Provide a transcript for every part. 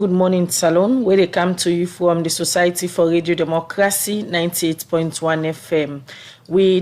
Good morning, Salon, where they come to you from the Society for Radio Democracy, 98.1 FM.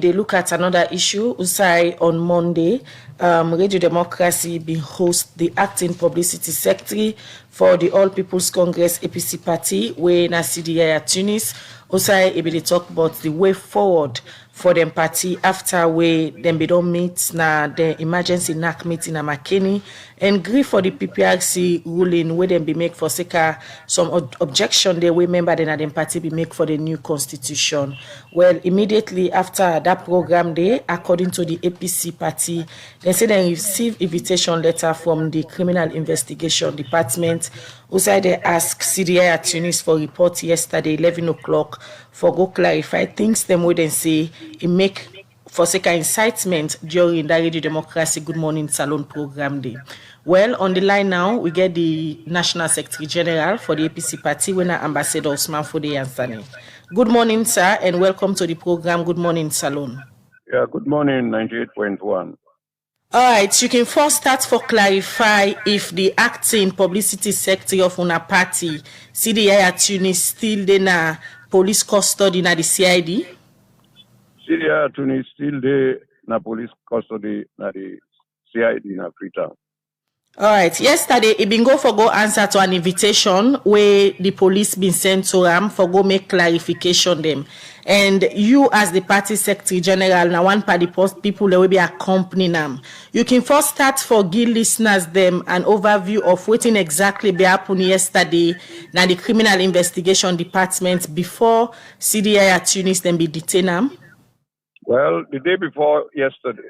They look at another issue. Usai on Monday, Radio Democracy be host the acting publicity secretary for the All People's Congress APC party, where na Sidi Tunis. Usai they talk about the way forward for them party after we them be don't meet na the emergency NAC meeting na McKinney and agree for the PPRC ruling where them be make for some objection they we member then them party be make for the new constitution. Well, immediately after that program day, according to the APC party, they say they receive invitation letter from the Criminal Investigation Department. Also, they ask Sidi Tunis for report yesterday 11 o'clock for go clarify things them would then say it make for incitement during the Radio Democracy Good Morning Salon program day. Well, on the line now, we get the National Secretary General for the APC party, winner Ambassador Osman Fode Yansani. Good morning, sir, and welcome to the program Good Morning Salon. Yeah, good morning, 98.1. All right, you can first start for clarify if the acting publicity secretary of una party, Sidi Tunis, still in a police custody na the CID? Sidi Tunis still there na police custody na the CID na Freetown. All right. Yesterday, he been go answer to an invitation where the police been sent to him for go make clarification them. And you as the party secretary general, now one party people that will be accompanying them. You can first start for give listeners them an overview of what exactly be happened yesterday na the Criminal Investigation Department before CDI Tunis then be detained them. Well, the day before yesterday,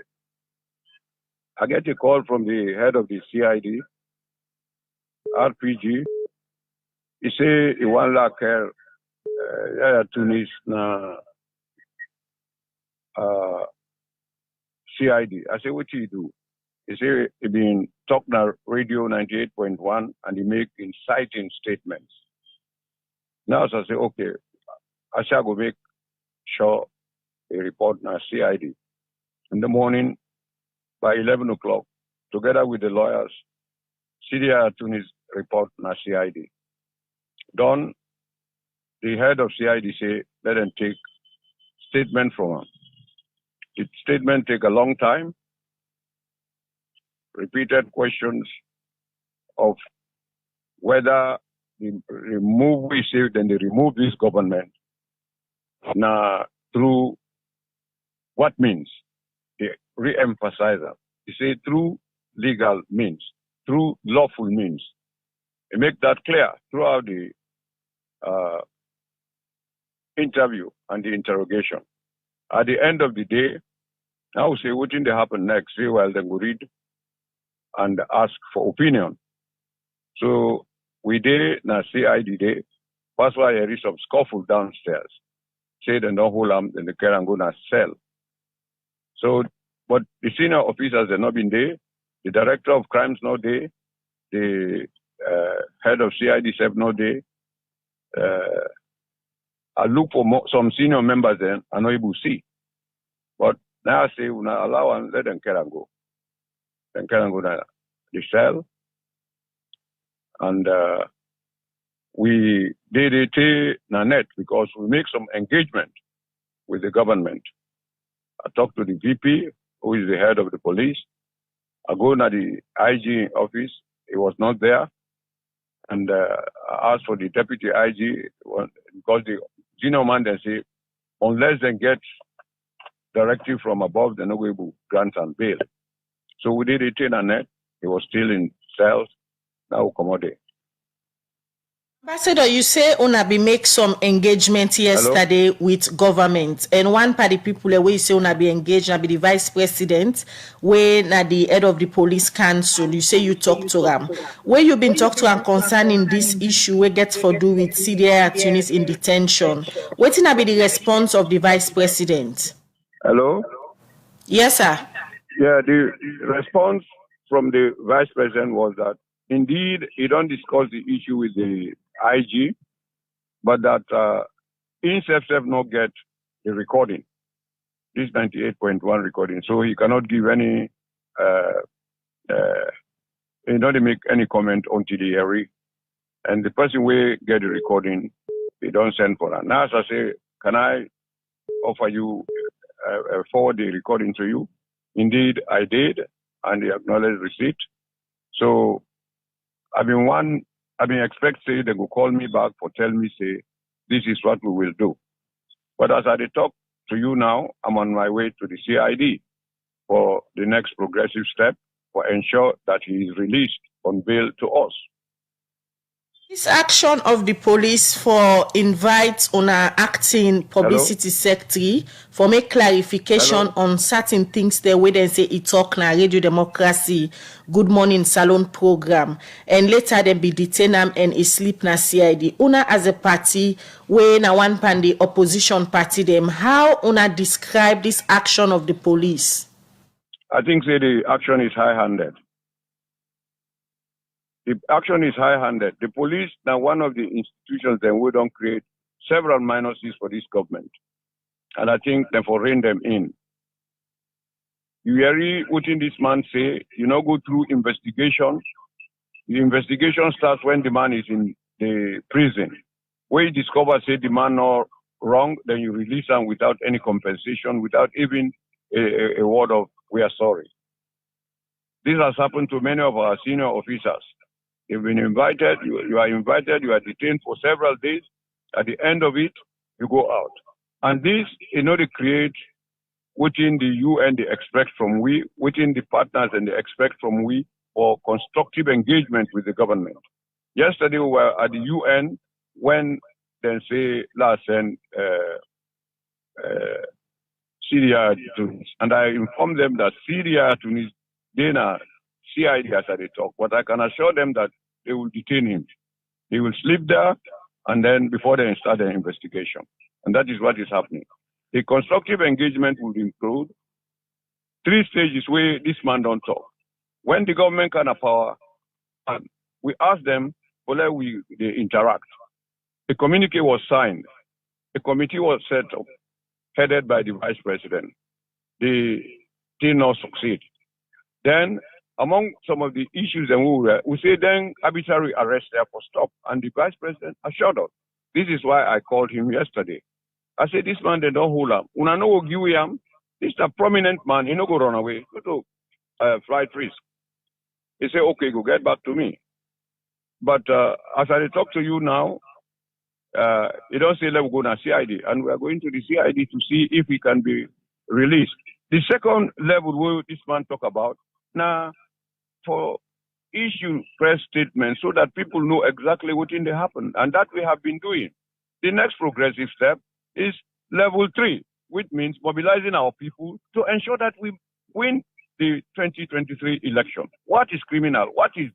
I get a call from the head of the CID, RPG. He say he want like Tunis na CID. I say, what you do? He say he been talk na radio 98.1 and he make inciting statements. Now so I say, okay, I shall go make sure a report na CID. In the morning, by 11 o'clock, together with the lawyers, Sidi Tunis report na CID. Done, the head of CID say, let them take statement from him. The statement take a long time, repeated questions of whether they remove this government na through what means. They re-emphasize that. They say through legal means, through lawful means. They make that clear throughout the interview and the interrogation. At the end of the day, now say what will happen next? Say, well, then we read and ask for opinion. So we did na CID day. That's why there is some scuffle downstairs. Say they don't hold them, then the care and go na cell. So, but the senior officers have not been there. The director of crimes not there. The head of CID have not there. I look for some senior members then. I'm not able to see. But now I say, we not allow and let them carry and go. Then carry and go to the cell. And we did it na net because we make some engagement with the government. I talked to the VP, who is the head of the police. I go to the IG office. He was not there. And I asked for the deputy IG because the senior man then say, unless they get directive from above, they're not going to grant and bail. So we did it in a net. He was still in cells. Now we come out there. Ambassador, you say una be make some engagement yesterday with government, and one party people where you say una be engaged, na be the vice president, where na the head of the police council. You say you talk to them. Where you been talk to them concerning this issue, where gets for do with Sidi Tunis in detention. What na be the response of the vice president? Hello. Yes, sir. Yeah, the response from the vice president was that indeed he don't discuss the issue with the IG, but that INSEF not get the recording, this 98.1 recording, so he cannot give any, he don't make any comment until the hearing and the person will get the recording, they don't send for that. Now, as I say, can I offer you, forward the recording to you? Indeed, I did, and they acknowledged receipt. So, I've been expecting they will call me back for tell me, say, this is what we will do. But as I talk to you now, I'm on my way to the CID for the next progressive step for ensure that he is released on bail to us. This action of the police for invite on our acting publicity secretary for make clarification on certain things the way they say it talk na Radio Democracy Good Morning Salon program, and later they be detained and a sleep na CID. Una as a party where na one pan the opposition party them, how una describe this action of the police? I think say the action is high-handed. The action is high-handed. The police now one of the institutions that we don't create several minuses for this government. And I think therefore rein them in. You hear what this man say, you know, go through investigation. The investigation starts when the man is in the prison. Where you discover, say, the man not wrong, then you release him without any compensation, without even a word of, we are sorry. This has happened to many of our senior officers. You've been invited, you are invited, you are detained for several days. At the end of it, you go out. And this, in order to create within the UN they expect from we, within the partners and they expect from we for constructive engagement with the government. Yesterday we were at the UN when they say last and Syria, Tunis, and I informed them that Syria, Tunis, they are CID as they talk, but I can assure them that they will detain him. He will sleep there, and then before they start the investigation. And that is what is happening. The constructive engagement will include 3 stages where this man don't talk. When the government can have power, we ask them, whether they interact. A communique was signed. A committee was set up, headed by the vice president. The did not succeed. Then, among some of the issues, we say then arbitrary arrest therefore stop. And the vice president assured us. This is why I called him yesterday. I said, this man, they don't hold him. Una no give him. This is a prominent man. He no go run away. Go to flight risk. He said, okay, go get back to me. But as I talk to you now, he don't say, let's go to CID. And we are going to the CID to see if he can be released. The second level where this man talk about, now, for issue press statements so that people know exactly what in they happen. And that we have been doing. The next progressive step is level 3, which means mobilizing our people to ensure that we win the 2023 election. What is criminal? What is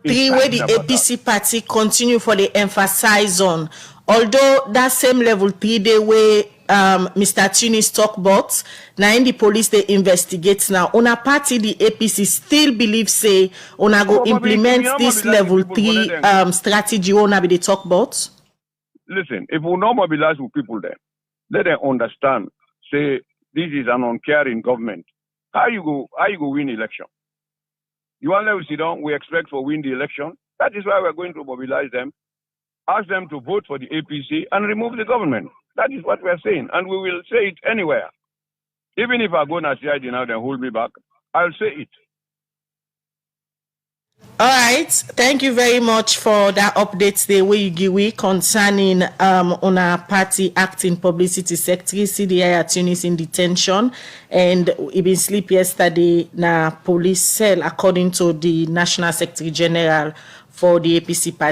3 where the APC party continue for the emphasize on? Although that same level 3 they way Mr. Tunis talk about, now in the police they investigate now. On a party the APC still believe say on a go implement this level 3 strategy on a be they talk about. Listen, if we not mobilize with people then, let them understand, say this is an uncaring government. How you go win election? You want to sit down, we expect for win the election. That is why we're going to mobilize them, ask them to vote for the APC and remove the government. That is what we're saying. And we will say it anywhere. Even if I go to CID now, then hold me back, I'll say it. All right. Thank you very much for that update the way you give we concerning on our party acting publicity secretary Sidi at Tunis in detention, and he been sleep yesterday na police cell according to the National Secretary General for the APC party.